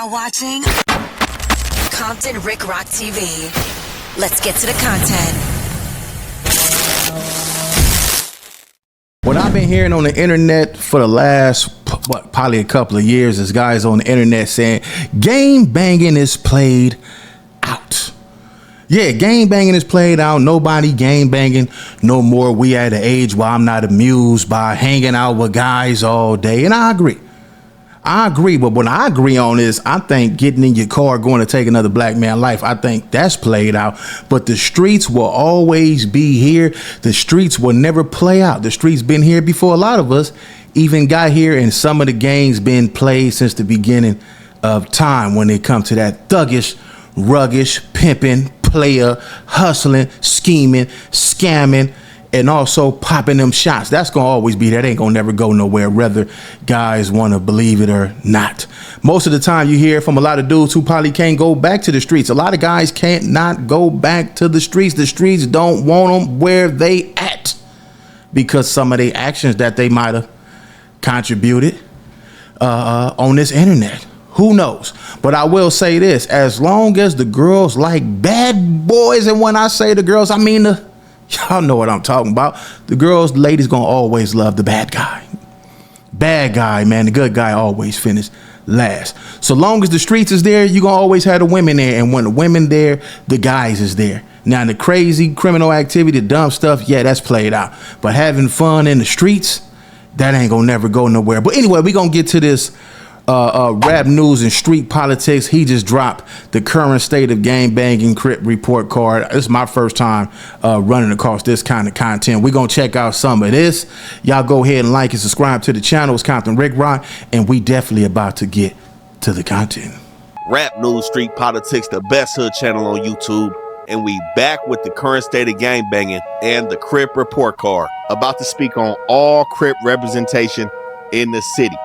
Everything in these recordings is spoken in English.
now watching Compton Rick Rock TV. Let's get to the content. What I've been hearing on the internet for the last, probably a couple of years is guys on the internet saying game banging is played out. Yeah, game banging is played out. Nobody game banging no more. We at an age where I'm not amused by hanging out with guys all day. And I agree. But what I agree on is I think getting in your car, going to take another black man's life, I think that's played out. But the streets will always be here. The streets will never play out. The streets been here before a lot of us even got here. And some of the games been played since the beginning of time when it comes to that thuggish, ruggish, pimping, player, hustling, scheming, scamming, and also popping them shots. That's going to always be there. They ain't going to never go nowhere, whether guys want to believe it or not. Most of the time you hear from a lot of dudes who probably can't go back to the streets. A lot of guys can't not go back to the streets. The streets don't want them where they at because some of the actions that they might have contributed on this internet. Who knows? But I will say this, as long as the girls like bad boys, and when I say the girls, I mean y'all know what I'm talking about. The girls, the ladies gonna always love the bad guy. Bad guy, man. The good guy always finish last. So long as the streets is there, you gonna always have the women there. And when the women there, the guys is there. Now the crazy criminal activity, the dumb stuff, yeah, that's played out. But having fun in the streets, that ain't gonna never go nowhere. But anyway, we gonna get to this rap news and street politics. He just dropped the current state of gang banging Crip report card. This is my first time running across this kind of content. We're going to check out some of this. Y'all go ahead and like and subscribe to the channel. It's Compton Rick Rock, and we definitely about to get to the content. Rap news, street politics, the best hood channel on YouTube. And we back with the current state of gang banging and the Crip report card. About to speak on all Crip representation in the city.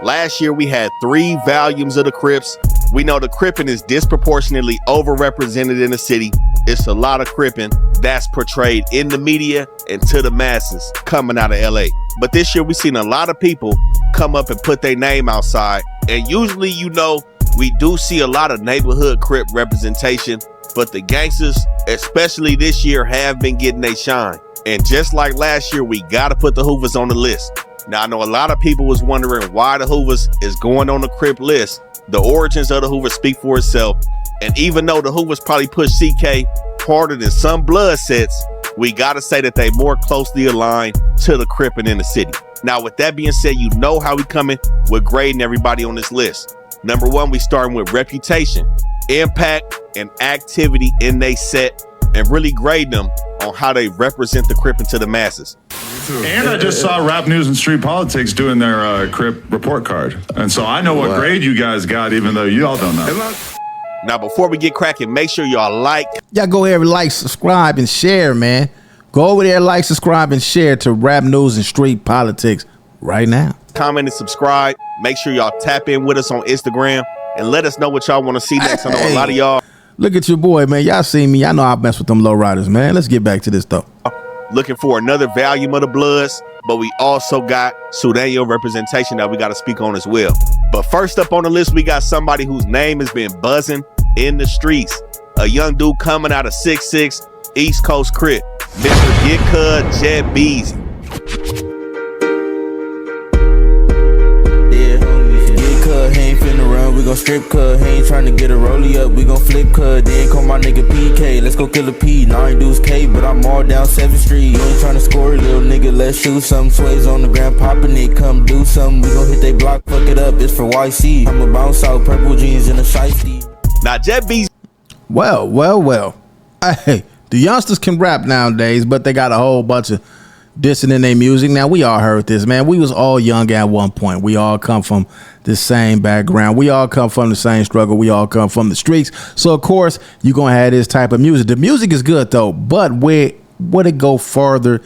Last year, we had 3 volumes of the Crips. We know the Crippin' is disproportionately overrepresented in the city. It's a lot of Crippin' that's portrayed in the media and to the masses coming out of LA. But this year, we've seen a lot of people come up and put their name outside. And usually, you know, we do see a lot of neighborhood Crip representation. But the gangsters, especially this year, have been getting their shine. And just like last year, we got to put the Hoovers on the list. Now, I know a lot of people was wondering why the Hoovers is going on the Crip list. The origins of the Hoovers speak for itself. And even though the Hoovers probably pushed CK harder than some blood sets, we got to say that they more closely aligned to the Crippin' in the city. Now, with that being said, you know how we coming with grading everybody on this list. Number 1, we starting with reputation, impact, and activity in they set, and really grade them on how they represent the Crippin' to the masses. And I just saw Rap News and Street Politics doing their Crip report card. And so I know what grade you guys got, even though you all don't know. Now, before we get cracking, make sure y'all like. Y'all go ahead and like, subscribe, and share, man. Go over there, like, subscribe, and share to Rap News and Street Politics right now. Comment and subscribe. Make sure y'all tap in with us on Instagram and let us know what y'all want to see next. I know a lot of y'all. Look at your boy, man. Y'all see me. I know I mess with them low riders, man. Let's get back to this, though. Looking for another volume of the Bloods, but we also got Sudanio representation that we got to speak on as well. But first up on the list, we got somebody whose name has been buzzing in the streets. A young dude coming out of 6'6", East Coast Crip, Mr. Get Cud Jet Beazey. He ain't finna run, we gon' strip cuz. He ain't tryna get a rollie up, we gon' flip cuz. Then call my nigga PK, let's go kill a P. 9 dudes K, but I'm all down 7th Street. You ain't tryna score, little nigga, let's shoot some. Sways on the ground, poppin' it, come do something. We gon' hit they block, fuck it up, it's for YC. I'ma bounce out, purple jeans and a shiesty. Now Jet Beazey. Well. Hey, the youngsters can rap nowadays, but they got a whole bunch of dissing in their music. Now, we all heard this, man. We was all young at one point. We all come from the same background. We all come from the same struggle. We all come from the streets. So, of course, you're going to have this type of music. The music is good, though, but would it go further?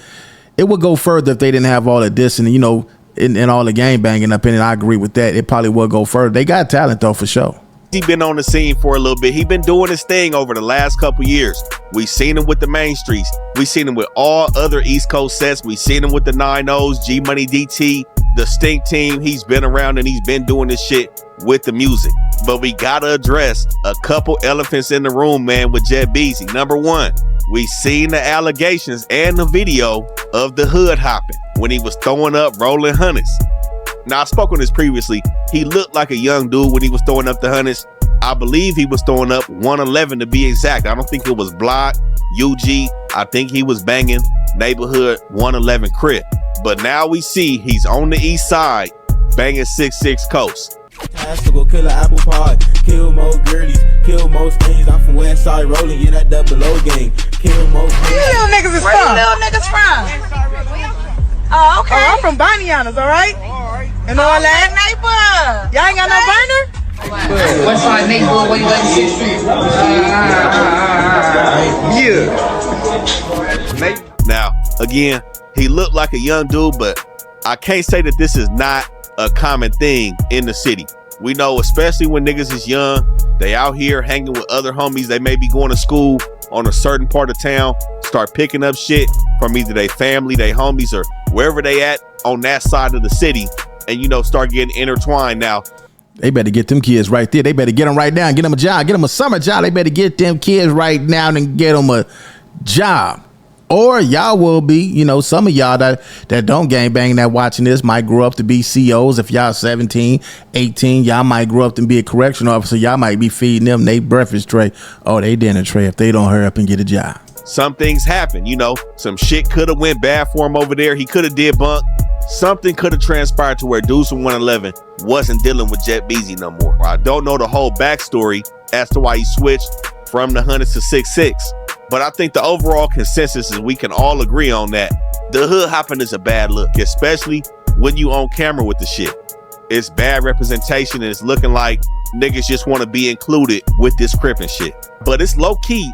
It would go further if they didn't have all the dissing, you know, and all the gang banging up in it. I agree with that. It probably would go further. They got talent, though, for sure. He been on the scene for a little bit. He been doing his thing over the last couple years. We seen him with the Main Streets. We seen him with all other East Coast sets. We seen him with the 9 O's, G Money DT, the Stink Team. He's been around and he's been doing this shit with the music. But we gotta address a couple elephants in the room, man, with Jet Beazey. Number one, we seen the allegations and the video of the hood hopping when he was throwing up rolling hundreds. Now, I spoke on this previously. He looked like a young dude when he was throwing up the hundreds. I believe he was throwing up 111 to be exact. I don't think it was Block, UG. I think he was banging neighborhood 111 Crip. But now we see he's on the east side banging 6'6" Coast. Task to go kill an apple pie, kill more girlies, kill most things. I'm from West Side rolling, yeah, that double O gang. Kill most things. Where you little niggas is from? Where you little niggas from? Oh, okay. Oh, I'm from Bonianas, all right? And all that? Neighbor. Y'all ain't got no burner? West Side neighborhood, where you like 6th Street? Yeah. Now, again, he looked like a young dude, but I can't say that this is not a common thing in the city. We know, especially when niggas is young, they out here hanging with other homies. They may be going to school on a certain part of town, start picking up shit from either their family, their homies, or wherever they at on that side of the city, and, you know, start getting intertwined. Now, they better get them kids right there. They better get them right now and get them a job. Get them a summer job. They better get them kids right now and get them a job. Or y'all will be, you know, some of y'all that don't gangbang that watching this might grow up to be COs. If y'all 17, 18, y'all might grow up and be a correctional officer. Y'all might be feeding them they breakfast tray or they dinner tray if they don't hurry up and get a job. Some things happen, you know, some shit could have went bad for him over there. He could have did bunk. Something could have transpired to where dudes from 111 wasn't dealing with Jet Beazey no more. I don't know the whole backstory as to why he switched from the hundreds to 6'6". But I think the overall consensus is we can all agree on that. The hood hopping is a bad look, especially when you on camera with the shit. It's bad representation and it's looking like niggas just want to be included with this Crip and shit. But it's low key.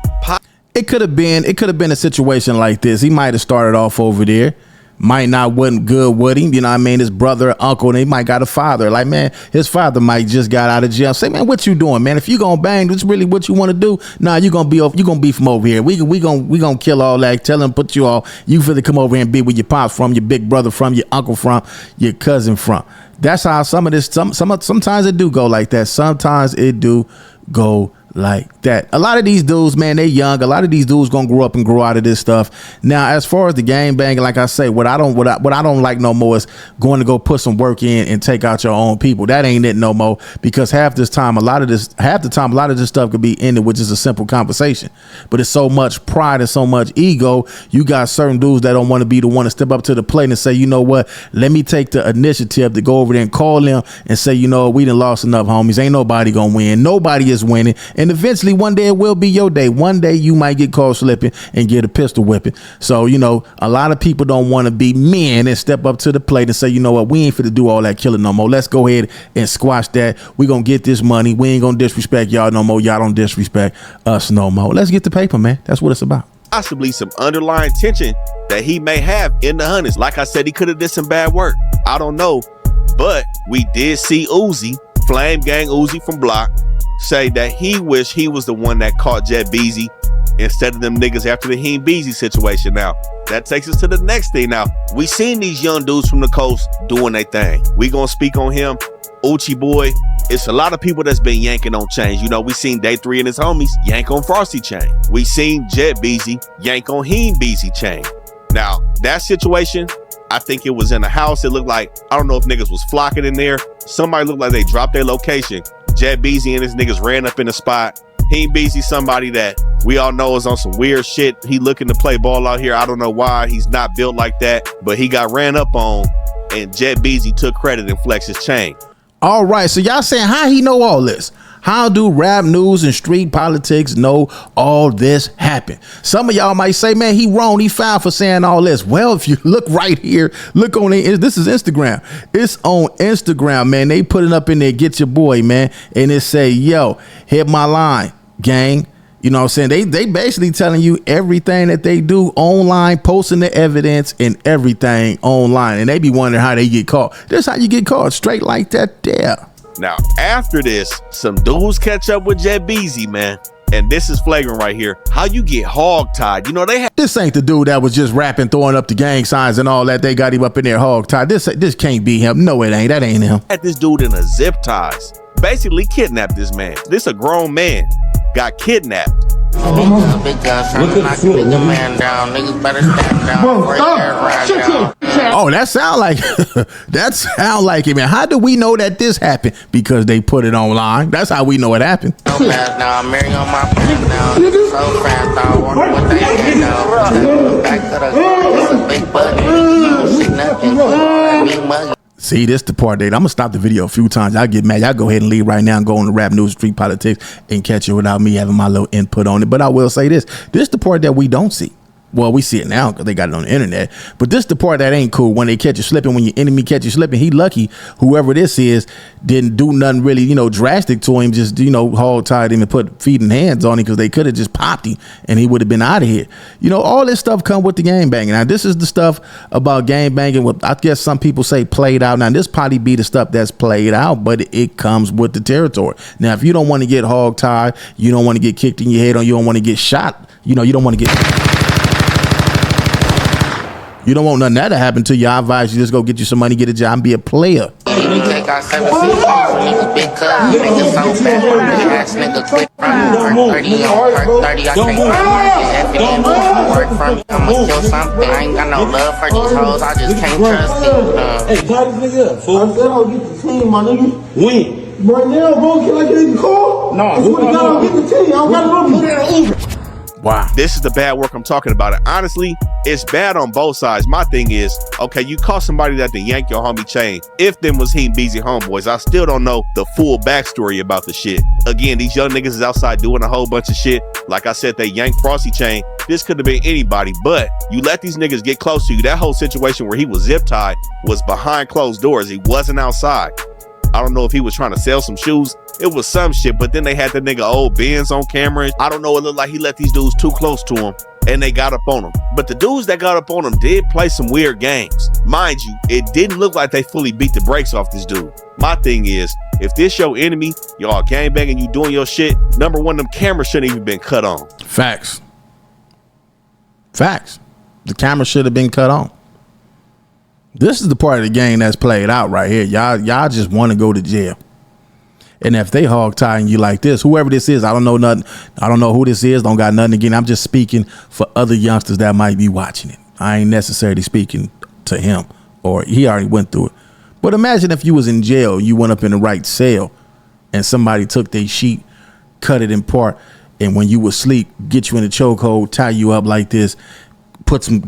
It could have been a situation like this. He might have started off over there. Might not wasn't good with him, you know what I mean? His brother, uncle, and he might got a father. Like, man, his father might just got out of jail. Say, man, what you doing, man? If you gonna bang, that's really what you want to do. Nah, you gonna be from over here. We gonna kill all that. Tell him, put you all. You finna come over here and be where your pops from, your big brother from, your uncle from, your cousin from. That's how some of this. Sometimes it do go like that. Sometimes it do go like that. A lot of these dudes, man, they young. A lot of these dudes gonna grow up and grow out of this stuff. Now, as far as the game banging, like I say, what I don't like no more is going to go put some work in and take out your own people. That ain't it no more, because half the time a lot of this stuff could be ended with just a simple conversation. But it's so much pride and so much ego. You got certain dudes that don't want to be the one to step up to the plate and say, you know what, let me take the initiative to go over there and call them and say, you know, we done lost enough, homies. Ain't nobody gonna win. Nobody is winning. And eventually one day it will be your day. One day you might get caught slipping and get a pistol whipping. So, you know, a lot of people don't want to be men and step up to the plate and say, you know what, we ain't finna do all that killing no more. Let's go ahead and squash that. We gonna get this money. We ain't gonna disrespect y'all no more. Y'all don't disrespect us no more. Let's get the paper, man. That's what it's about. Possibly some underlying tension that he may have in the hundreds. Like I said, he could have did some bad work. I don't know. But we did see Uzi, Flame Gang Uzi from Block, say that he wished he was the one that caught Jet Beazey instead of them niggas after the Beazey situation. Now, that takes us to the next thing. Now, we seen these young dudes from the coast doing their thing. We gonna speak on him, Uchi Boy. It's a lot of people that's been yanking on chains. You know, we seen Day 3 and his homies yank on Frosty chain. We seen Jet Beazey yank on Beazey chain. Now, that situation, I think it was in a house. It looked like, I don't know if niggas was flocking in there. Somebody looked like they dropped their location. Jet Beazey and his niggas ran up in the spot. Beazey, somebody that we all know is on some weird shit. He looking to play ball out here. I don't know why. He's not built like that, but he got ran up on, and Jet Beazey took credit and flexed his chain. All right, so y'all saying how he know all this? How do rap news and street politics know all this happened? Some of y'all might say, man, he wrong. He foul for saying all this. Well, if you look right here, look on it. This is Instagram. It's on Instagram, man. They put it up in there. Get your boy, man. And it say, yo, hit my line, gang. You know what I'm saying? They basically telling you everything that they do online, posting the evidence and everything online. And they be wondering how they get caught. This how you get caught, straight like that there. Now, after this, some dudes catch up with Jet Beazey, man. And this is flagrant right here. How you get hog-tied. You know, they have... This ain't the dude that was just rapping, throwing up the gang signs and all that. They got him up in there hog-tied. This can't be him. No, it ain't. That ain't him. Had this dude in a zip ties. basically kidnapped this man. This a grown man got kidnapped. Big guns trying to knock a bigger man down. Niggas better step down. Oh, that sound like it, man. How do we know that this happened? Because they put it online. That's how we know it happened. So fast now, I'm marrying on my plan now. So fast, I wonder what they can know. Back to the it's a big buddy. You don't see nothing. That big muggy. See, this the part that I'm gonna stop the video a few times. Y'all get mad. Y'all go ahead and leave right now and go on the Rap News Street Politics and catch it without me having my little input on it. But I will say this. This the part that we don't see. Well, we see it now because they got it on the internet. But this the part that ain't cool. When they catch you slipping, when your enemy catch you slipping, he lucky whoever this is didn't do nothing really, drastic to him. Just, hog tied him and put feet and hands on him because they could have just popped him and he would have been out of here. All this stuff come with the game banging. Now, this is the stuff about game banging. What I guess some people say played out. Now, this probably be the stuff that's played out, but it comes with the territory. Now, if you don't want to get hog tied, you don't want to get kicked in your head, or you don't want to get shot, you don't want to get... You don't want nothing that to happen to you. I advise you just go get you some money, get a job, and be a player. Take out 7 niggas big cuz, niggas so fat, ass nigga quick run, 30 on 30, I can't run, if work from me, I'ma kill something, I ain't got no love for these hoes, I just can't trust it. Hey, tie this nigga up, fool. I said I'll get the team, my nigga. When? Right now, bro, can I get in the car? No, I swear to God, I'll get the team, I don't gotta put it in an Uber. Wow. This is the bad work I'm talking about. And honestly, it's bad on both sides. My thing is, okay, you caught somebody that then yanked your homie chain. If them was he and Beazey homeboys, I still don't know the full backstory about the shit. Again, these young niggas is outside doing a whole bunch of shit. Like I said, they yanked Frosty chain. This could have been anybody, but you let these niggas get close to you. That whole situation where he was zip tied was behind closed doors. He wasn't outside. I don't know if he was trying to sell some shoes. It was some shit, but then they had the nigga old Benz on camera. I don't know, it looked like he let these dudes too close to him and they got up on him. But the dudes that got up on him did play some weird games. Mind you, it didn't look like they fully beat the brakes off this dude. My thing is, if this your enemy, y'all gangbanging, you doing your shit, number one, them cameras shouldn't even been cut on. Facts. The camera should have been cut on. This is the part of the game that's played out right here. Y'all just want to go to jail. And if they hog tying you like this, whoever this is, I don't know nothing. I don't know who this is. Don't got nothing again. I'm just speaking for other youngsters that might be watching it. I ain't necessarily speaking to him, or he already went through it. But imagine if you was in jail, you went up in the right cell and somebody took their sheet, cut it in part, and when you was asleep, get you in a chokehold, tie you up like this,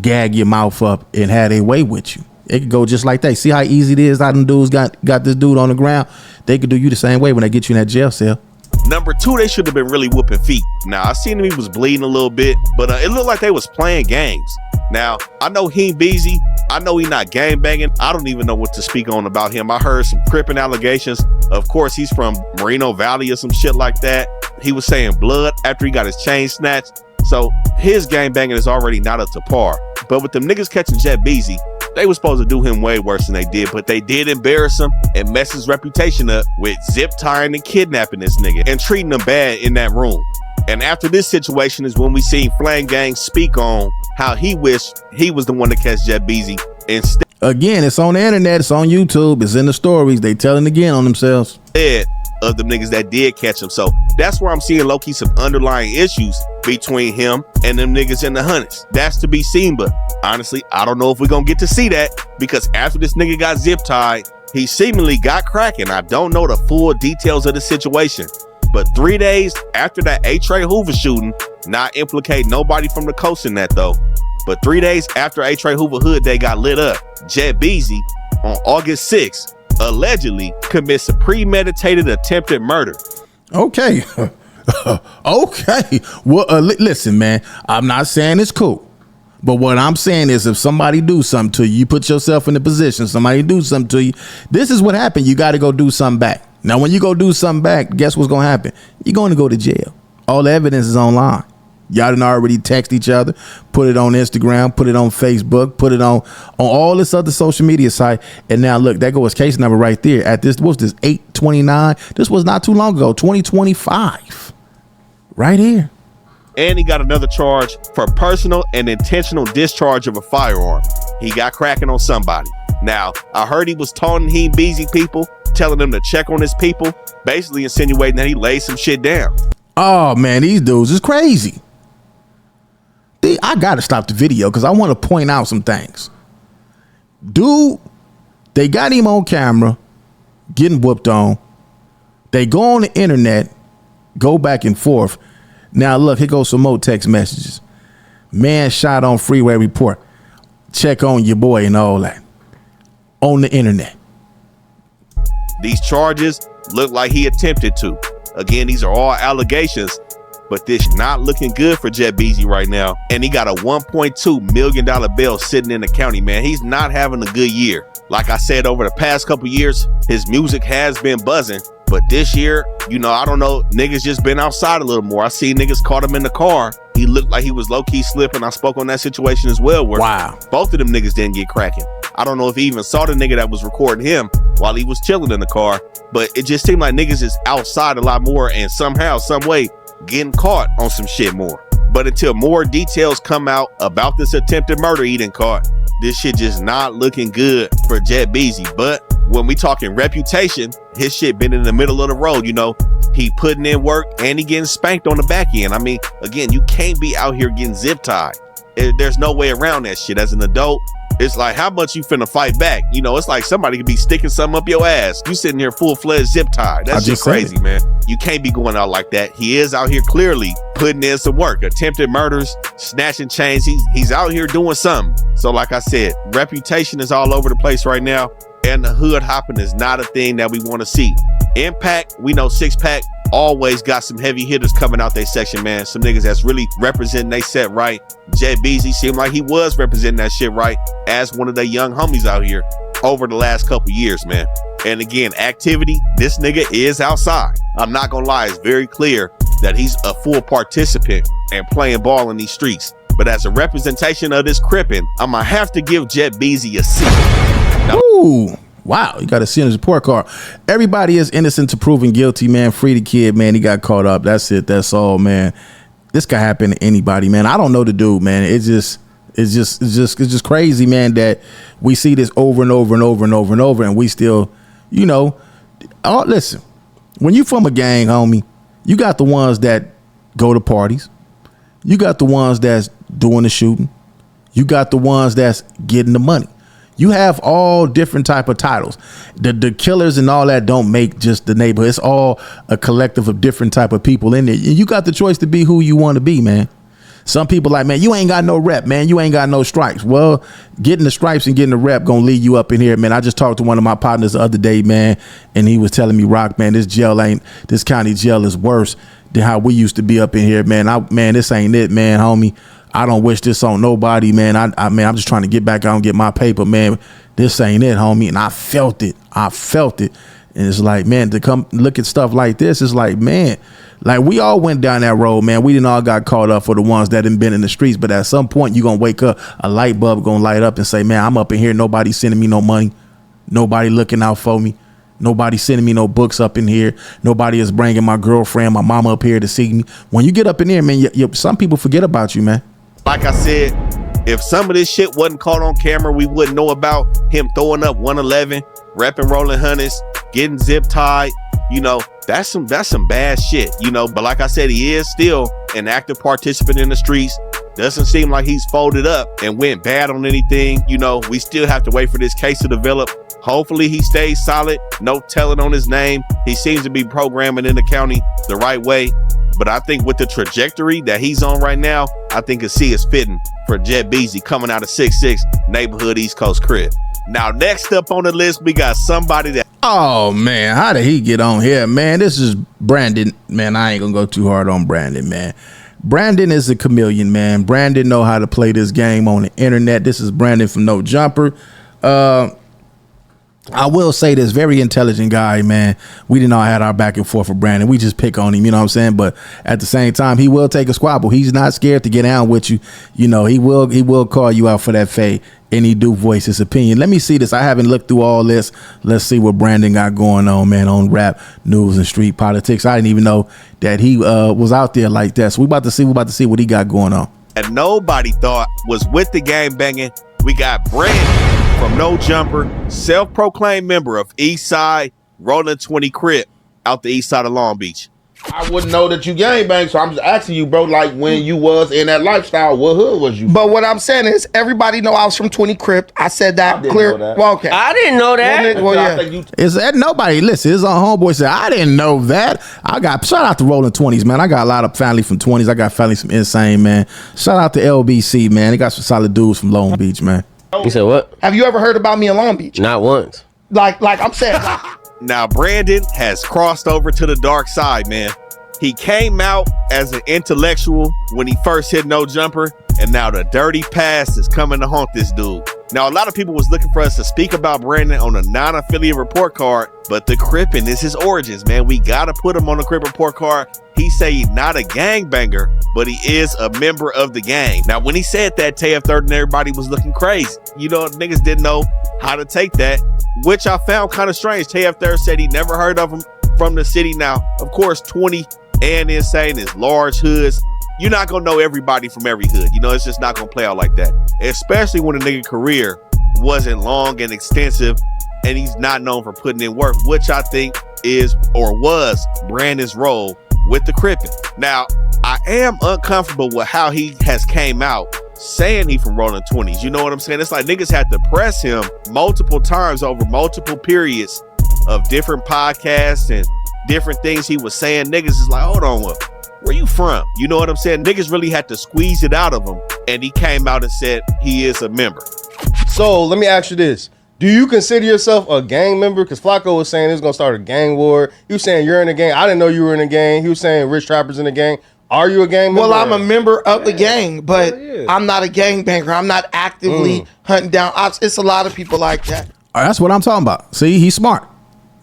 gag your mouth up and had a way with you. It could go just like that. See how easy it is? How them dudes got this dude on the ground? They could do you the same way when they get you in that jail cell. Number two, they should have been really whooping feet. Now, I seen him, he was bleeding a little bit, but it looked like they was playing games. Now, I know he ain't Beazey. I know he not gang banging. I don't even know what to speak on about him. I heard some cripping allegations. Of course, he's from Moreno Valley or some shit like that. He was saying blood after he got his chain snatched. So his gang banging is already not up to par. But with them niggas catching Jet Beazey, they were supposed to do him way worse than they did, but they did embarrass him and mess his reputation up with zip tying and kidnapping this nigga and treating him bad in that room. And after this situation is when we seen Flame Gang speak on how he wished he was the one to catch Jet Beazey instead. Again, it's on the internet, it's on YouTube, it's in the stories. They telling again on themselves. Of the niggas that did catch him. So that's where I'm seeing low-key some underlying issues between him and them niggas in the hundreds. That's to be seen, but honestly, I don't know if we're gonna get to see that, because after this nigga got zip tied, he seemingly got cracking. I don't know the full details of the situation, but 3 days after that A-Trey Hoover shooting, not implicate nobody from the coast in that though, but 3 days after A-Trey Hoover Hood Day got lit up, Jet Beazey on August 6th allegedly commits a premeditated attempted murder. Okay. Okay. Well, listen, man, I'm not saying it's cool, but what I'm saying is if somebody do something to you, you put yourself in a position, somebody do something to you, this is what happened. You got to go do something back. Now, when you go do something back, guess what's going to happen? You're going to go to jail. All the evidence is online. Y'all done already text each other, put it on Instagram, put it on Facebook, put it on all this other social media site. And now look, that goes case number right there at this. What's this? 8/29. This was not too long ago, 2025. Right here. And he got another charge for personal and intentional discharge of a firearm. He got cracking on somebody. Now, I heard he was taunting Beazey people, telling them to check on his people, basically insinuating that he laid some shit down. Oh man, these dudes is crazy. I gotta stop the video because I want to point out some things. Dude, they got him on camera getting whooped on. They go on the internet, go back and forth. Now look, here goes some more text messages. Man shot on freeway report. Check on your boy and all that. On the internet. These charges look like he attempted to. Again, these are all allegations, but this not looking good for Jet Beazey right now. And he got a $1.2 million bail sitting in the county, man. He's not having a good year. Like I said, over the past couple years, his music has been buzzing. But this year, you know, I don't know, niggas just been outside a little more. I see niggas caught him in the car. He looked like he was low-key slipping. I spoke on that situation as well, where both of them niggas didn't get cracking. I don't know if he even saw the nigga that was recording him while he was chilling in the car, but it just seemed like niggas is outside a lot more and somehow, some way, getting caught on some shit more. But until more details come out about this attempted murder he done caught, this shit just not looking good for Jet Beazey. But when we talking reputation, his shit been in the middle of the road. You know, he putting in work and he getting spanked on the back end. I mean, again, you can't be out here getting zip tied. There's no way around that shit. As an adult, it's like, how much you finna fight back? You know, it's like somebody could be sticking something up your ass. You sitting here full-fledged zip tied. That's just crazy, man. You can't be going out like that. He is out here clearly putting in some work. Attempted murders, snatching chains. He's out here doing something. So like I said, reputation is all over the place right now. And the hood hopping is not a thing that we want to see. Impact, we know 6-Pack always got some heavy hitters coming out their section, man. Some niggas that's really representing they set right. Jet Beazey seemed like he was representing that shit right as one of the young homies out here over the last couple years, man. And again, activity, this nigga is outside. I'm not gonna lie, it's very clear that he's a full participant and playing ball in these streets. But as a representation of this crippin', I'm gonna have to give Jet Beazey a C. Ooh, wow, you got to see in his report card. Everybody is innocent to proven guilty, man. Free the kid, man. He got caught up. That's it. That's all, man. This could happen to anybody, man. I don't know the dude, man. It's just crazy, man, that we see this over and over and over and over and over, and we still, you know. Oh, listen, when you from a gang, homie, you got the ones that go to parties. You got the ones that's doing the shooting. You got the ones that's getting the money. You have all different type of titles. The killers and all that don't make just the neighborhood. It's all a collective of different type of people in there. You got the choice to be who you want to be, man. Some people like, man, you ain't got no rep, man. You ain't got no stripes. Well, getting the stripes and getting the rep gonna lead you up in here, man. I just talked to one of my partners the other day, man, and he was telling me, Rock, man, this county jail is worse than how we used to be up in here, man. Man, this ain't it, man, homie. I don't wish this on nobody, man. I'm just trying to get back out and get my paper, man. This ain't it, homie. And I felt it. And it's like, man, to come look at stuff like this, it's like, man, like we all went down that road, man. We didn't all got caught up for the ones that didn't been in the streets. But at some point, you're going to wake up, a light bulb going to light up and say, man, I'm up in here. Nobody sending me no money. Nobody looking out for me. Nobody sending me no books up in here. Nobody is bringing my girlfriend, my mama up here to see me. When you get up in there, man, some people forget about you, man. Like I said, if some of this shit wasn't caught on camera, we wouldn't know about him throwing up 111, repping rolling hundreds, getting zip tied. You know, that's some bad shit, you know. But like I said, he is still an active participant in the streets. Doesn't seem like he's folded up and went bad on anything. You know, we still have to wait for this case to develop. Hopefully he stays solid. No telling on his name. He seems to be programming in the county the right way. But I think with the trajectory that he's on right now, I think a C is fitting for Jet Beazey coming out of 6'6", neighborhood East Coast Crip. Now, next up on the list, we got somebody that... Oh, man, how did he get on here, man? This is Brandon. Man, I ain't going to go too hard on Brandon, man. Brandon is a chameleon, man. Brandon know how to play this game on the internet. This is Brandon from No Jumper. I will say this, very intelligent guy, man. We didn't all had our back and forth for Brandon. We just pick on him, you know what I'm saying? But at the same time, he will take a squabble. He's not scared to get down with you. You know, he will call you out for that fade, and he do voice his opinion. Let me see this. I haven't looked through all this. Let's see what Brandon got going on, man, on rap, news, and street politics. I didn't even know that he was out there like that. So we about to see what he got going on. And nobody thought was with the game banging. We got Brandon from No Jumper, self-proclaimed member of East Side, Rolling 20 Crip, out the east side of Long Beach. I wouldn't know that you gangbang, so I'm just asking you, bro, like when you was in that lifestyle, what hood was you? But what I'm saying is, everybody know I was from 20 Crip. I said that clear. That. Well, okay. I didn't know that. Well, yeah. Is that nobody? Listen, his homeboy said, I didn't know that. I got shout out to Rolling 20s, man. I got a lot of family from 20s. I got family from Insane, man. Shout out to LBC, man. They got some solid dudes from Long Beach, man. You said what? Have you ever heard about me in Long Beach? Not once. Like I'm saying. Now, Brandon has crossed over to the dark side, man. He came out as an intellectual when he first hit No Jumper, and now the dirty past is coming to haunt this dude. Now, a lot of people was looking for us to speak about Brandon on a non-affiliate report card, but the Crippin' is his origins, man. We gotta put him on the Crip report card. He say he's not a gangbanger, but he is a member of the gang. Now, when he said that, TF30 and everybody was looking crazy. You know, niggas didn't know how to take that, which I found kind of strange. TF30 said he never heard of him from the city. Now, of course, 20 and Insane is large hoods. You're not gonna know everybody from every hood. You know, it's just not gonna play out like that. Especially when a nigga career wasn't long and extensive and he's not known for putting in work, which I think is or was Brandon's role with the Crippin'. Now, I am uncomfortable with how he has came out saying he from Rolling 20s. You know what I'm saying? It's like niggas had to press him multiple times over multiple periods of different podcasts and different things he was saying. Niggas is like, hold on, where you from? You know what I'm saying? Niggas really had to squeeze it out of him, and he came out and said he is a member. So let me ask you this. Do you consider yourself a gang member? Because Flacco was saying he was going to start a gang war. He was saying you're in a gang. I didn't know you were in a gang. He was saying Rich Trapper's in a gang. Are you a gang member? Well, I'm a member of the gang, but I'm not a gangbanger. I'm not actively hunting down ops. It's a lot of people like that. That's what I'm talking about. See, he's smart.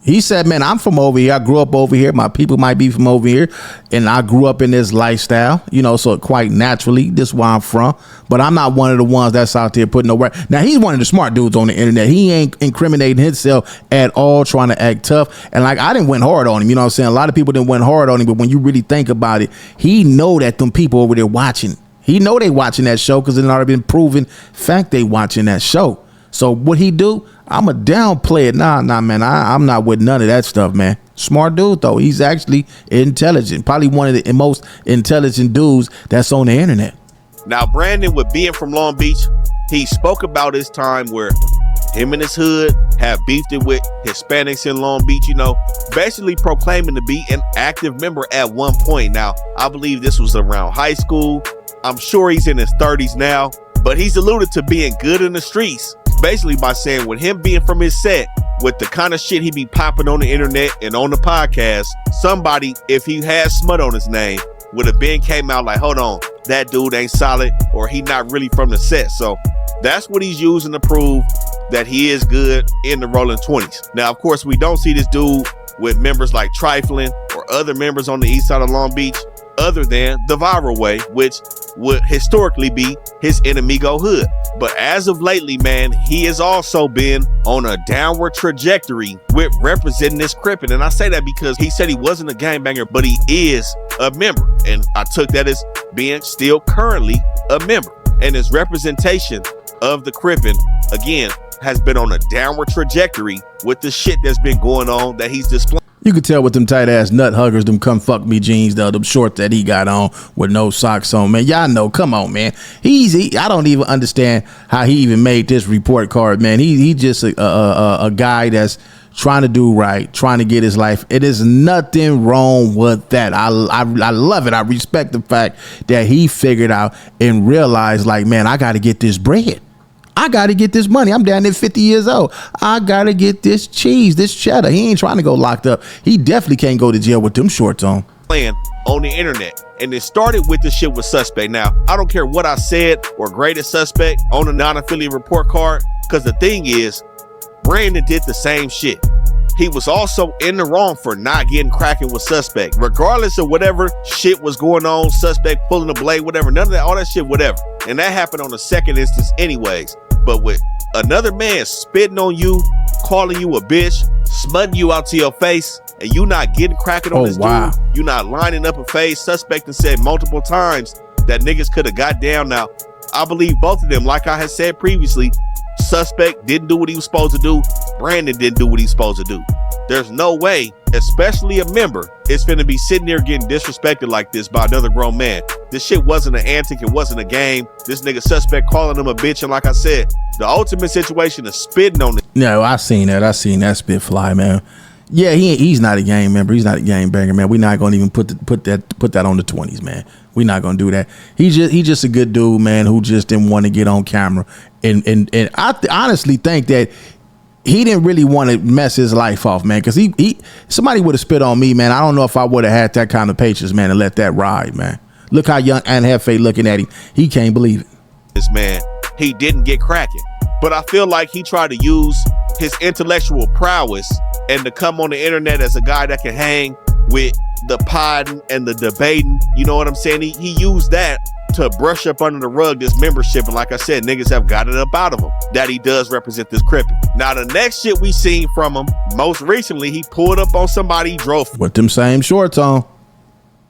He said, man, I'm from over here. I grew up over here. My people might be from over here. And I grew up in this lifestyle, you know, so quite naturally, this is where I'm from. But I'm not one of the ones that's out there putting no work. Now, he's one of the smart dudes on the internet. He ain't incriminating himself at all, trying to act tough. And like, I didn't went hard on him. You know what I'm saying? A lot of people didn't went hard on him. But when you really think about it, he know that them people over there watching. He know they watching that show because it already been proven fact they watching that show. So what he do? I'm a downplay it. Nah, man. I'm not with none of that stuff, man. Smart dude, though. He's actually intelligent. Probably one of the most intelligent dudes that's on the internet. Now, Brandon, with being from Long Beach, he spoke about his time where him and his hood have beefed it with Hispanics in Long Beach, you know, basically proclaiming to be an active member at one point. Now, I believe this was around high school. I'm sure he's in his 30s now, but he's alluded to being good in the streets. Basically by saying with him being from his set, with the kind of shit he be popping on the internet and on the podcast, somebody, if he had smut on his name, would have been came out like, hold on, that dude ain't solid, or he not really from the set. So that's what he's using to prove that he is good in the Rolling 20s. Now, of course, we don't see this dude with members like Trifling or other members on the east side of Long Beach, other than the Viral Way, which would historically be his enemigo hood. But as of lately, man, he has also been on a downward trajectory with representing this Crippin'. And I say that because he said he wasn't a gangbanger, but he is a member. And I took that as being still currently a member. And his representation of the Crippin', again, has been on a downward trajectory with the shit that's been going on that he's displaying. You could tell with them tight ass nut huggers, them come fuck me jeans, them shorts that he got on with no socks on, man. Y'all know, come on, man. I don't even understand how he even made this report card, man. He just a guy that's trying to do right, trying to get his life. It is nothing wrong with that. I love it. I respect the fact that he figured out and realized, like, man, I got to get this bread. I got to get this money. I'm down there 50 years old. I got to get this cheese, this cheddar. He ain't trying to go locked up. He definitely can't go to jail with them shorts on. Playing on the internet. And it started with the shit with Suspect. Now, I don't care what I said or graded Suspect on a non-affiliate report card, because the thing is, Brandon did the same shit. He was also in the wrong for not getting cracking with Suspect. Regardless of whatever shit was going on, Suspect pulling the blade, whatever, none of that, all that shit, whatever. And that happened on the second instance anyways. But with another man spitting on you, calling you a bitch, smutting you out to your face, and you not getting cracking on this dude, you not lining up a face. Suspect and said multiple times that niggas could have got down. Now, I believe both of them, like I had said previously, suspect didn't do what he was supposed to do. Brandon didn't do what he's supposed to do. There's no way, especially a member, is finna be sitting there getting disrespected like this by another grown man. This shit wasn't an antic. It wasn't a game. This nigga suspect calling him a bitch. And like I said, the ultimate situation is spitting on it. No, I seen that spit fly, man. Yeah, he's not a gang member. He's not a gang banger, man. We're not gonna even put that on the 20s, man. We're not gonna do that. He's just a good dude, man, who just didn't want to get on camera. And I honestly think that he didn't really want to mess his life off, man, because somebody would have spit on me, man. I don't know if I would have had that kind of patience, man, and let that ride, man. Look how young Anne Hefe looking at him. He can't believe it. This man, he didn't get cracking. But I feel like he tried to use his intellectual prowess and to come on the internet as a guy that can hang with the podding and the debating. You know what I'm saying? He used that to brush up under the rug this membership. And like I said, niggas have got it up out of him that he does represent this Crippin'. Now, the next shit we seen from him, most recently, he pulled up on somebody he drove with them same shorts on.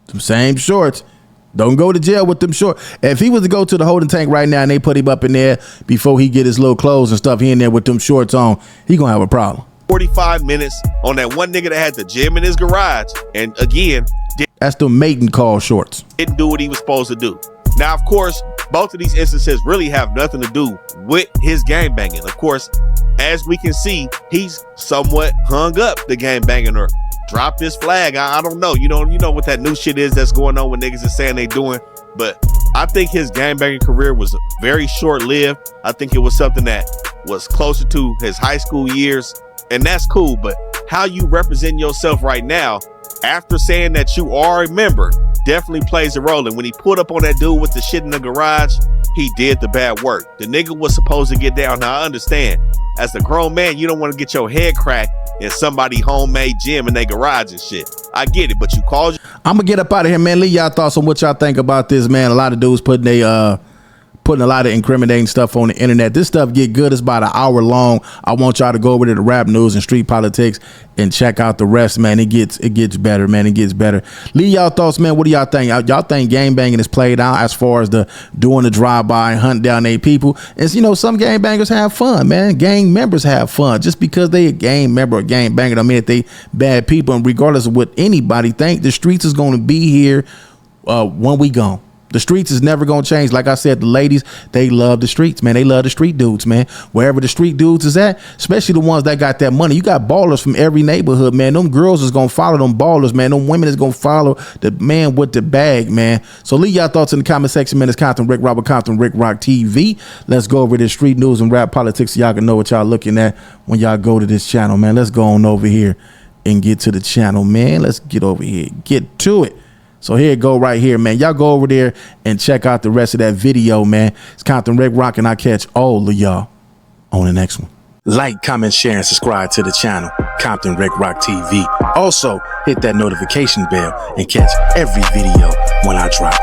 Them same shorts. Don't go to jail with them shorts. If he was to go to the holding tank right now and they put him up in there before he get his little clothes and stuff, he in there with them shorts on, he gonna have a problem. 45 minutes on that one nigga that had the gym in his garage. And again, that's the mating call shorts. Didn't do what he was supposed to do. Now, of course, both of these instances really have nothing to do with his gang banging. Of course, as we can see, he's somewhat hung up the gang banging or dropped his flag. I don't know. You know what that new shit is that's going on when niggas is saying they doing. But I think his gang banging career was very short lived. I think it was something that was closer to his high school years. And that's cool, but how you represent yourself right now after saying that you are a member definitely plays a role. And when he pulled up on that dude with the shit in the garage, he did the bad work. The nigga was supposed to get down. Now, I understand, as a grown man, you don't want to get your head cracked in somebody's homemade gym in their garage and shit. I get it, but you called. I'm gonna get up out of here, man. Leave y'all thoughts on what y'all think about this, man. A lot of dudes putting a lot of incriminating stuff on the internet. This stuff get good. It's about an hour long. I want y'all to go over to the rap news and street politics and check out the rest, man. It gets better, man. It gets better. Leave y'all thoughts, man. What do y'all think? Y'all think gang banging is played out as far as doing the drive-by and hunting down their people? And some gang bangers have fun, man. Gang members have fun. Just because they a gang member or gang banger don't mean that they bad people. And regardless of what anybody think, the streets is going to be here when we gone. The streets is never going to change. Like I said, the ladies, they love the streets, man. They love the street dudes, man. Wherever the street dudes is at, especially the ones that got that money. You got ballers from every neighborhood, man. Them girls is going to follow them ballers, man. Them women is going to follow the man with the bag, man. So leave y'all thoughts in the comment section, man. It's Compton Rick Rock with Compton Rick Rock TV. Let's go over this street news and rap politics so y'all can know what y'all looking at when y'all go to this channel, man. Let's go on over here and get to the channel, man. Let's get over here. Get to it. So here it go right here, man. Y'all go over there and check out the rest of that video, man. It's Compton Rick Rock, and I catch all of y'all on the next one. Like, comment, share, and subscribe to the channel, Compton Rick Rock TV. Also, hit that notification bell and catch every video when I drop.